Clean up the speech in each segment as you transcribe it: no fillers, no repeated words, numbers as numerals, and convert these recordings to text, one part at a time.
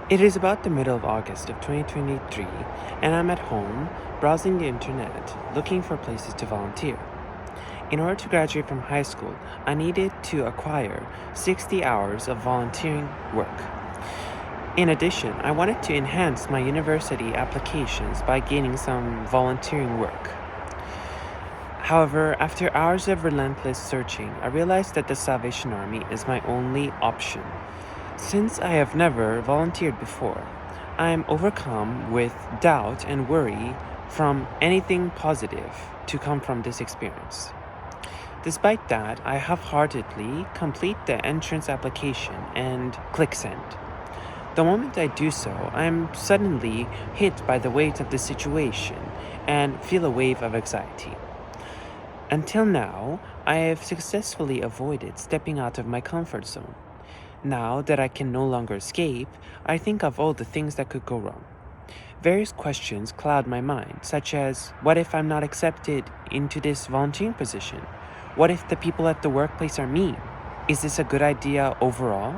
It is about the middle of August of 2023, and I'm at home browsing the internet looking for places to volunteer. In order to graduate from high school, I needed to acquire 60 hours of volunteering work. In addition, I wanted to enhance my university applications by gaining some volunteering work. However, after hours of relentless searching, I realized that the Salvation Army is my only option. Since I have never volunteered before, I am overcome with doubt and worry from anything positive to come from this experience. Despite that, I half-heartedly complete the entrance application and click send. The moment I do so, I am suddenly hit by the weight of the situation and feel a wave of anxiety. Until now, I have successfully avoided stepping out of my comfort zone. Now that I can no longer escape, I think of all the things that could go wrong. Various questions cloud my mind, such as, what if I'm not accepted into this volunteering position? What if the people at the workplace are mean? Is this a good idea overall?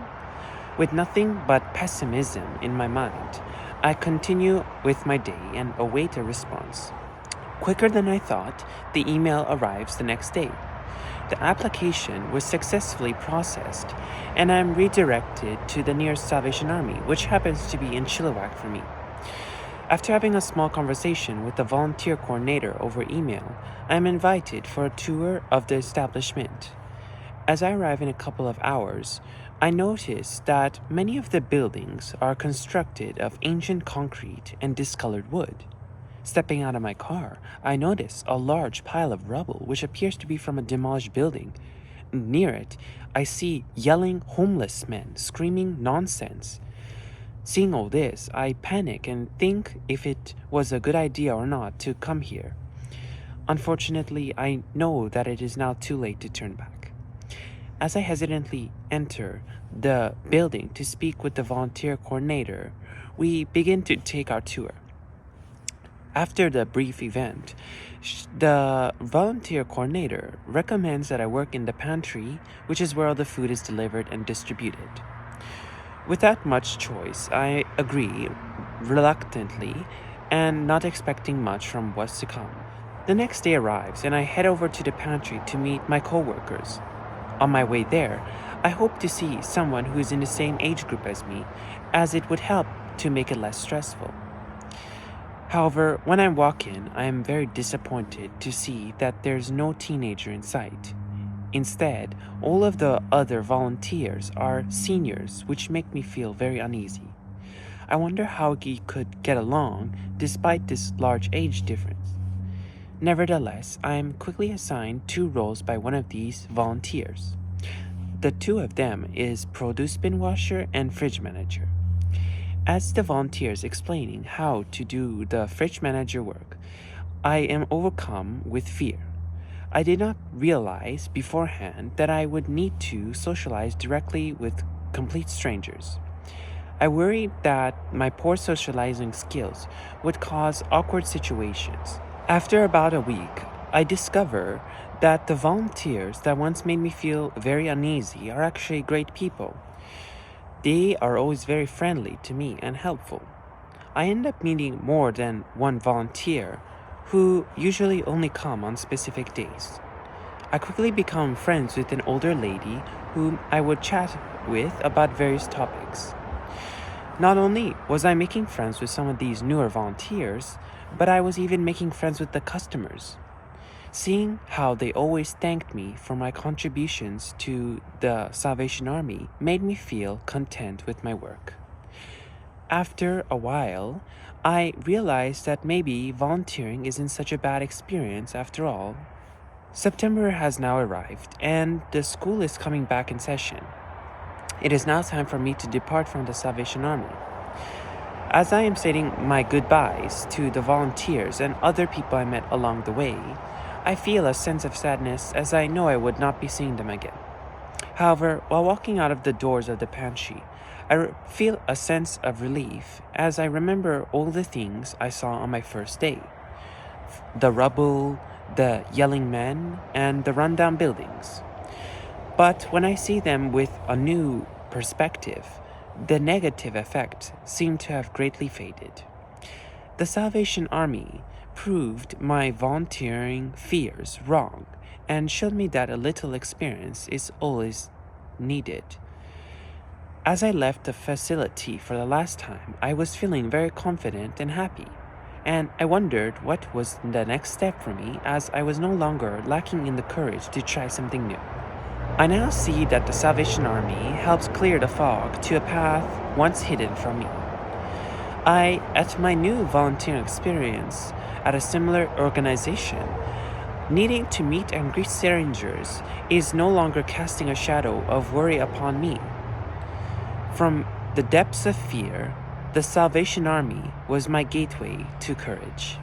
With nothing but pessimism in my mind, I continue with my day and await a response. Quicker than I thought, the email arrives the next day. The application was successfully processed, and I am redirected to the nearest Salvation Army, which happens to be in Chilliwack for me. After having a small conversation with the volunteer coordinator over email, I am invited for a tour of the establishment. As I arrive in a couple of hours, I notice that many of the buildings are constructed of ancient concrete and discolored wood. Stepping out of my car, I notice a large pile of rubble which appears to be from a demolished building. Near it, I see yelling homeless men screaming nonsense. Seeing all this, I panic and think if it was a good idea or not to come here. Unfortunately, I know that it is now too late to turn back. As I hesitantly enter the building to speak with the volunteer coordinator, we begin to take our tour. After the brief event, the volunteer coordinator recommends that I work in the pantry, which is where all the food is delivered and distributed. Without much choice, I agree reluctantly and not expecting much from what's to come. The next day arrives and I head over to the pantry to meet my co-workers. On my way there, I hope to see someone who is in the same age group as me, as it would help to make it less stressful. However, when I walk in, I am very disappointed to see that there's no teenager in sight. Instead, all of the other volunteers are seniors, which make me feel very uneasy. I wonder how he could get along despite this large age difference. Nevertheless, I am quickly assigned 2 roles by one of these volunteers. The 2 of them is produce bin washer and fridge manager. As the volunteer is explaining how to do the fridge manager work, I am overcome with fear. I did not realize beforehand that I would need to socialize directly with complete strangers. I worried that my poor socializing skills would cause awkward situations. After about a week, I discover that the volunteers that once made me feel very uneasy are actually great people. They are always very friendly to me and helpful. I end up meeting more than one volunteer who usually only come on specific days. I quickly become friends with an older lady whom I would chat with about various topics. Not only was I making friends with some of these newer volunteers, but I was even making friends with the customers. Seeing how they always thanked me for my contributions to the Salvation Army made me feel content with my work. After a while, I realized that maybe volunteering isn't such a bad experience after all. September has now arrived, and the school is coming back in session. It is now time for me to depart from the Salvation Army. As I am saying my goodbyes to the volunteers and other people I met along the way, I feel a sense of sadness as I know I would not be seeing them again. However, while walking out of the doors of the pantry, I feel a sense of relief as I remember all the things I saw on my first day. The rubble, the yelling men, and the rundown buildings. But when I see them with a new perspective, the negative effect seemed to have greatly faded. The Salvation Army proved my volunteering fears wrong and showed me that a little experience is always needed. As I left the facility for the last time, I was feeling very confident and happy, and I wondered what was the next step for me as I was no longer lacking in the courage to try something new. I now see that the Salvation Army helps clear the fog to a path once hidden from me. At my new volunteering experience at a similar organization, needing to meet and greet strangers is no longer casting a shadow of worry upon me. From the depths of fear, the Salvation Army was my gateway to courage.